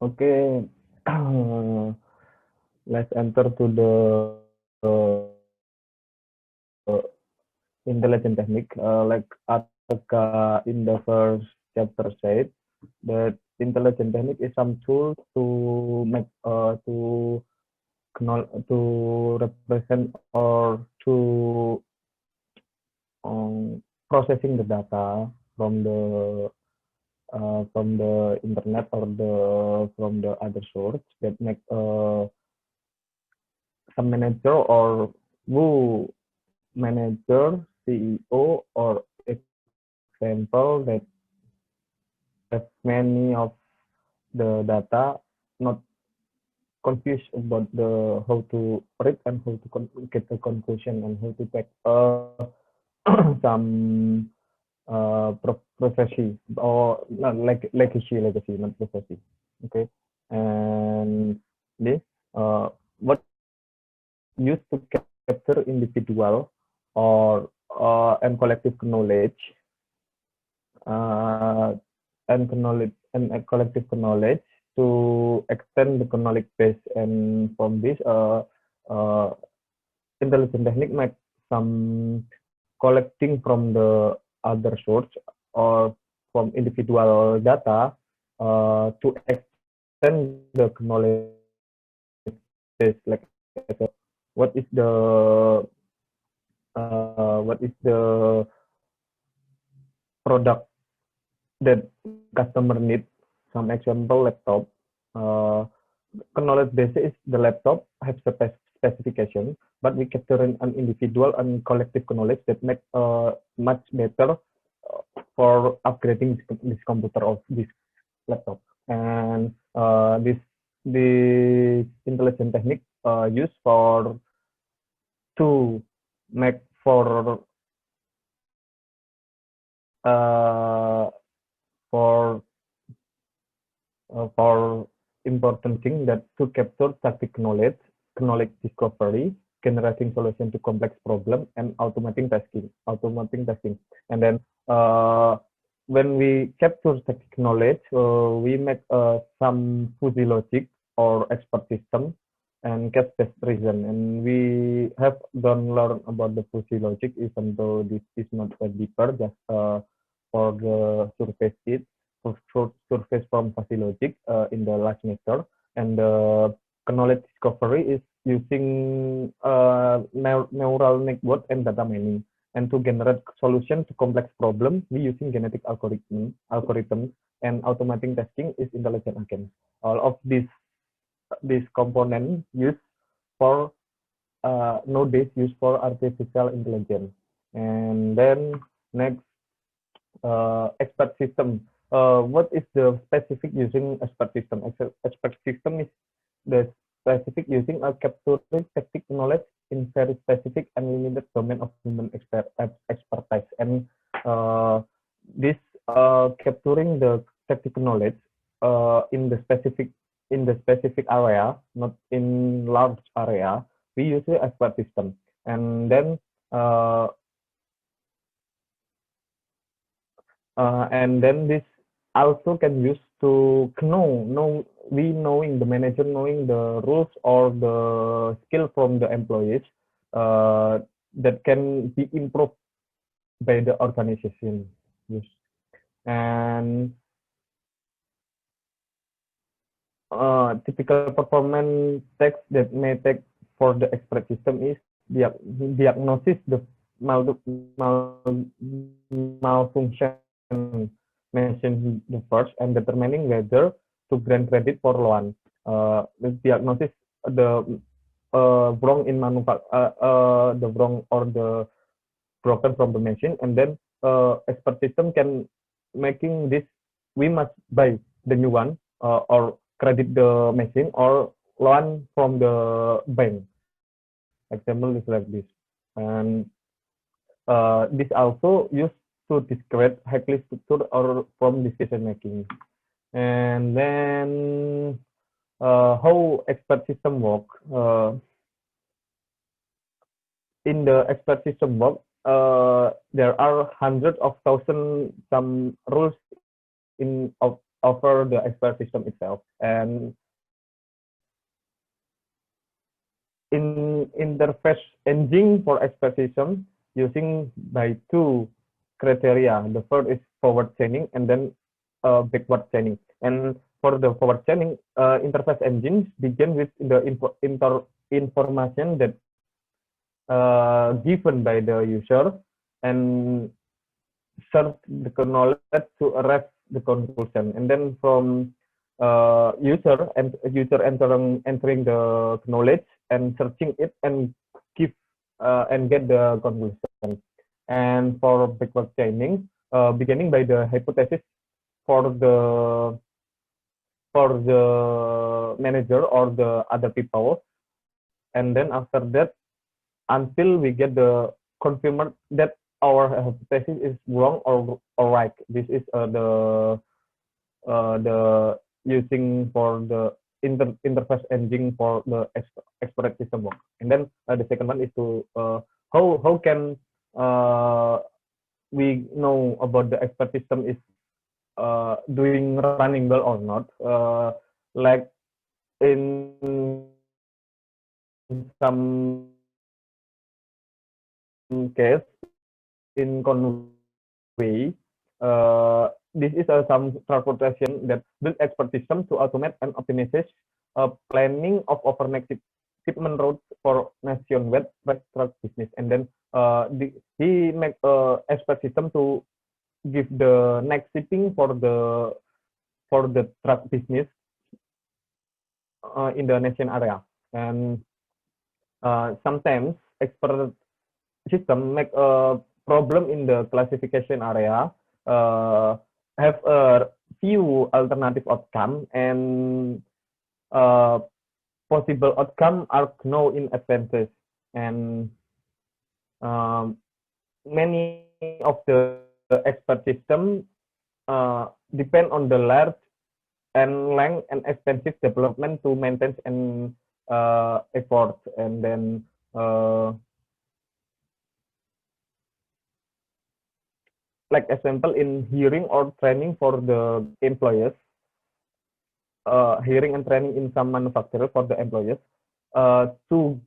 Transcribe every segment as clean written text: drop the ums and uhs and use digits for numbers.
Okay, let's enter to the intelligent technique. Like Ataka in the first chapter said, that intelligent technique is some tool to make to represent or to processing the data from the internet or from the other source that make some manager or who manager CEO or example that have many of the data not confused about the how to read and how to get the conclusion and how to take some prophecy or not like legacy not prophecy. Okay, and this what used to capture individual or and collective knowledge uh, and a collective knowledge to extend the knowledge base, and from this uh, intelligent technique make some collecting from the other source or from individual data to extend the knowledge base, like what is the product that customer need. Some example laptop. Uh, Knowledge base is the laptop has a specification, but we capture an individual and collective knowledge that make much better for upgrading this computer or this laptop. And this intelligent technique used for to make uh, for for important thing that to capture static knowledge discovery, generating solution to complex problem, and automating testing. And then when we capture static knowledge, we make some fuzzy logic or expert system and case-based reason. And we have done learn about the fuzzy logic, even though this is not a deeper, just for the surface it surface from fuzzy logic in the last semester, and the knowledge discovery is using neural network and data mining, and to generate solution to complex problem we using genetic algorithms, and automating testing is intelligent agent. All of these components used for nowadays used for artificial intelligence. And then next, expert system. What is the specific using expert system? Expert system is the specific using a capturing technical knowledge in very specific and limited domain of human expertise. And uh, this capturing the technical knowledge in the specific area, not in large area. We use the expert system, and then uh, this also can use to know we knowing the manager knowing the rules or the skill from the employees uh, that can be improved by the organization. Yes. And typical performance text that may take for the expert system is diagnosis the malfunction mentioned the first, and determining whether to grant credit for loan. The diagnosis the wrong in the wrong or the broken from the machine, and then expert system can making this we must buy the new one or credit the machine or loan from the bank. Example is like this. And this also used to describe highly structure or from decision making. And then how expert system work. In the expert system work, there are hundreds of thousands some rules in of over the expert system itself. And in interface engine for expert system using by two criteria. The first is forward chaining and then backward chaining. And for the forward chaining, interface engines begin with the information that given by the user and search the knowledge to arrive the conclusion. And then from user entering the knowledge and searching it and give and get the conclusion. And for backward chaining, beginning by the hypothesis for the manager or the other people, and then after that, until we get the confirmed that our hypothesis is wrong or right. This is the using for the interface engine for the expert system work. And then the second one is to how can we know about the expert system is doing running well or not. Like in some case in Conway, this is some transportation that build expert system to automate and optimize planning of overnight shipment routes for nationwide truck business. And then he make expert system to give the next shipping for the truck business in the nation area. And sometimes expert system make a problem in the classification area, have a few alternative outcome, and possible outcome are known in advance. And many of the expert system depend on the large and length and expensive development to maintain and effort. And then like example in hearing or training for the employers, hearing and training in some manufacturer for the employers to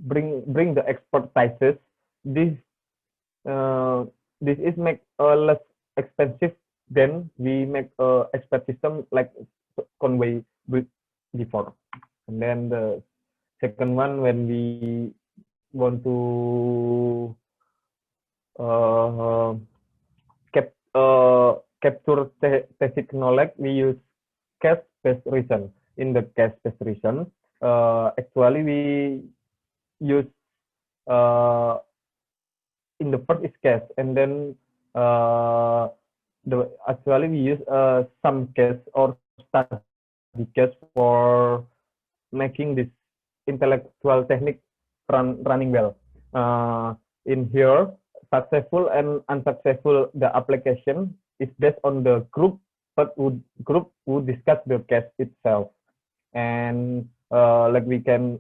bring the expertises. This is make less expensive than we make expert system like Conway before. And then the second one, when we want to capture basic knowledge, we use case-based reason. In the case-based reason, actually we use in the first is case, and then actually we use some case or study case for making this intellectual technique running well. In here, successful and unsuccessful the application is based on the group who discuss the case itself. And like we can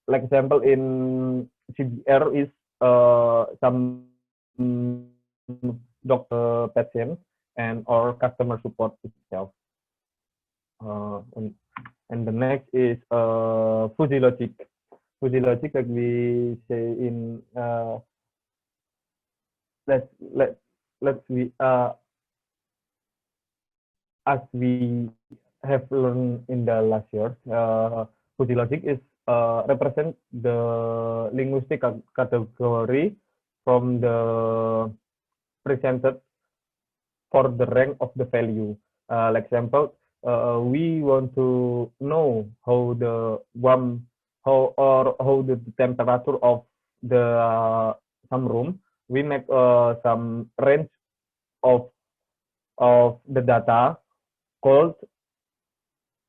like example in CBR is some doctor patient and or customer support itself. And the next is fuzzy logic. Fuzzy logic, like we say in let's we as we have learned in the last year, fuzzy logic is represent the linguistic category from the presented for the rank of the value. Like example, we want to know how the how the temperature of the some room. We make some range of the data cold,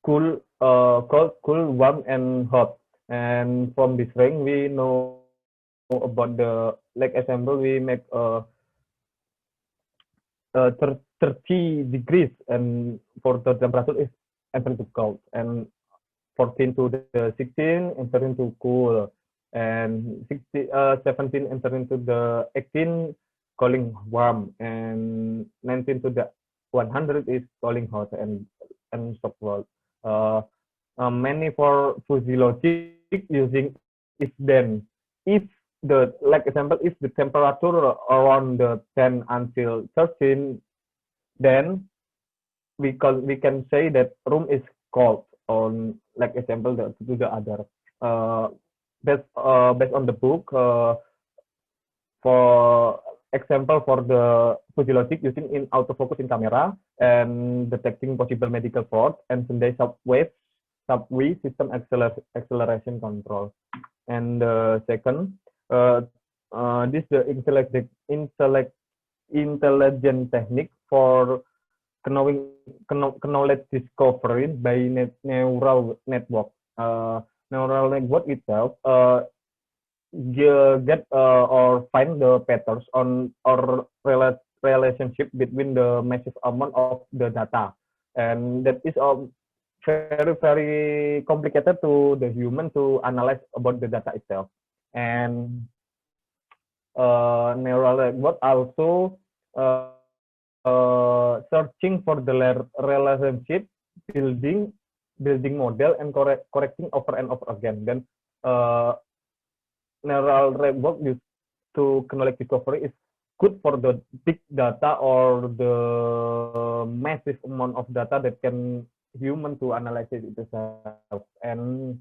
cool, warm, and hot. And from this range, we know about the, like example, we make 30 degrees, and for the temperature is entering to cold, and 14 to the 16 entering to cool, and 17 entering to the 18 calling warm, and 19 to the 100 is calling hot and stop world. Many for fuzzy logic using if then. If the, like example, if the temperature around the 10 until 13, then we can say that room is cold on, like example, to the other. Based on the book, for example, for the fuzzy logic using in autofocus in camera and detecting possible medical fraud and Sendai subway system acceleration control. And second, this the intelligent technique for knowledge discovery by neural network. Neural network itself get or find the patterns on or relationship between the massive amount of the data, and that is very complicated to the human to analyze about the data itself. And neural network also searching for the relationship, building model and correcting over and over again. Then neural network used to knowledge discovery is good for the big data or the massive amount of data that can human to analyze it itself. And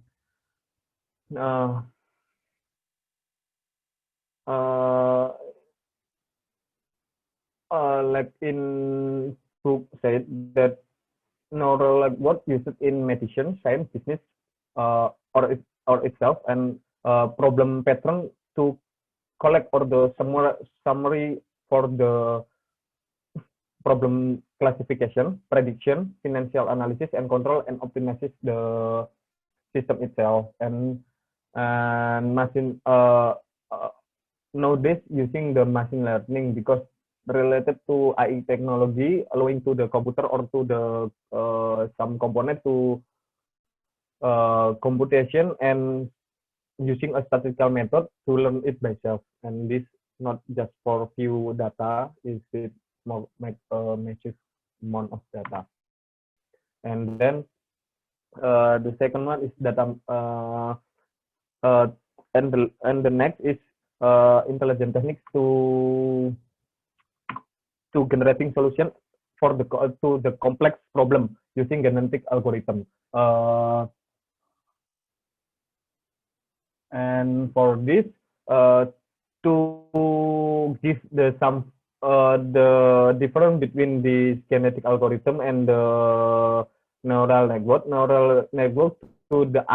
like in book said that neural network used in medicine, science, business, or itself, and problem pattern to collect or the summary for the problem classification, prediction, financial analysis, and control and optimizes the system itself. And machine nowadays using the machine learning because related to AI technology, allowing to the computer or to the some component to computation and using a statistical method to learn it by self. And this not just for few data, is it more make a massive amount of data. And then the second one is data, and the next is intelligent techniques to generating solution for the complex problem using genetic algorithm. And for this, to give the difference between the genetic algorithm and the neural network to the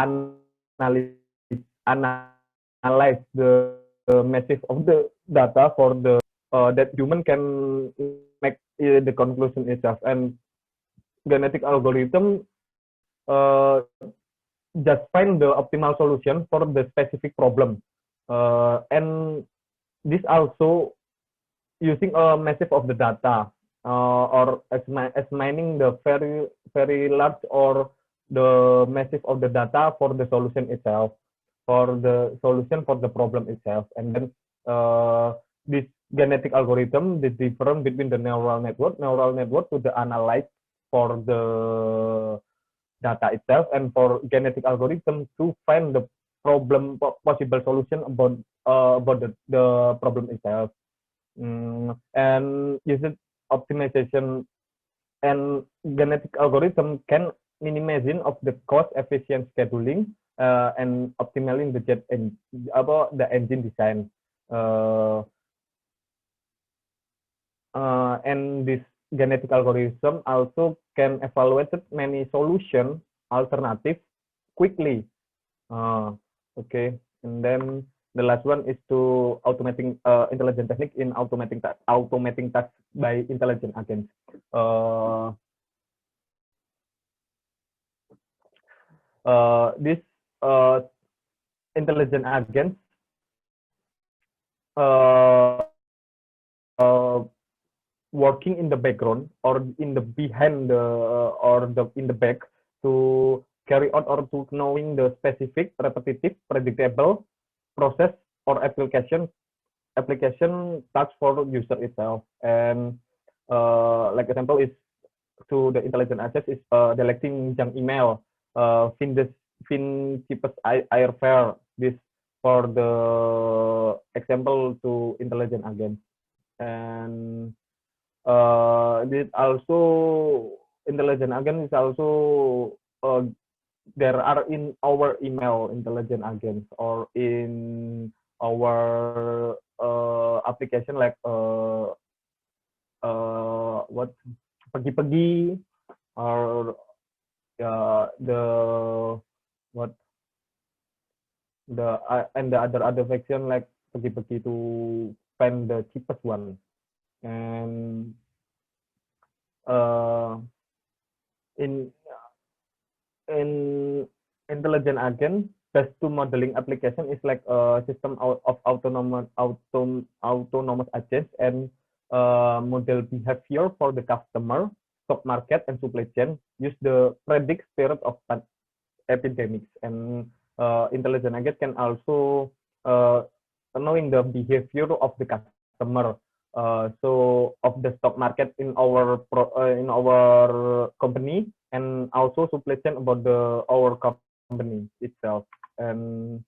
analyze the massive of the data for the that human can make the conclusion itself. And genetic algorithm just find the optimal solution for the specific problem, and this also using a massive of the data, or as mining the very large or the massive of the data for the solution itself, for the solution for the problem itself. And then this genetic algorithm, the difference between the neural network to the analyze for the data itself, and for genetic algorithm to find the problem possible solution about the problem itself. And use it optimization, and genetic algorithm can minimizing of the cost efficient scheduling and optimizing the about the engine design. And this genetic algorithm also can evaluate many solution alternative quickly. Okay, and then the last one is to automating intelligent technique in automating tasks by intelligent agents. This intelligent agents working in the background or in the behind the in the back to carry out or to knowing the specific, repetitive, predictable process or application task for user itself. And like example is to the intelligent access is deleting junk email, fin cheapest airfare. This for the example to intelligent agents. And this also intelligent agent is also there are in our email intelligent agents or in our application like what pergi-pergi or the what the and the other section like pergi-pergi to find the cheapest one. And in intelligent agent, best to modeling application is like a system of autonomous agents and model behavior for the customer, stock market, and supply chain. Use the predict period of epidemics. And intelligent agent can also knowing the behavior of the customer. So of the stock market in our company, and also supply chain about our company itself. And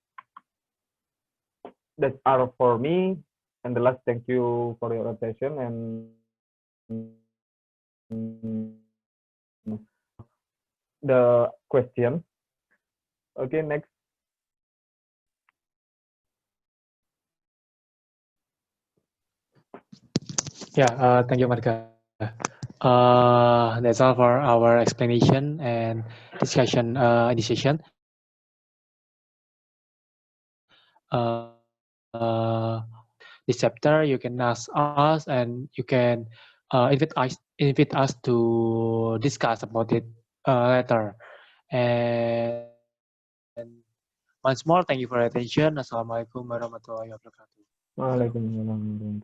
that's all for me. And the last, thank you for your attention. And the question. Okay, next. Yeah, thank you, Marga. That's all for our explanation and discussion initiation. This chapter, you can ask us and you can invite us to discuss about it later. And once more, thank you for your attention. Assalamualaikum warahmatullahi wabarakatuh. Waalaikumsalam.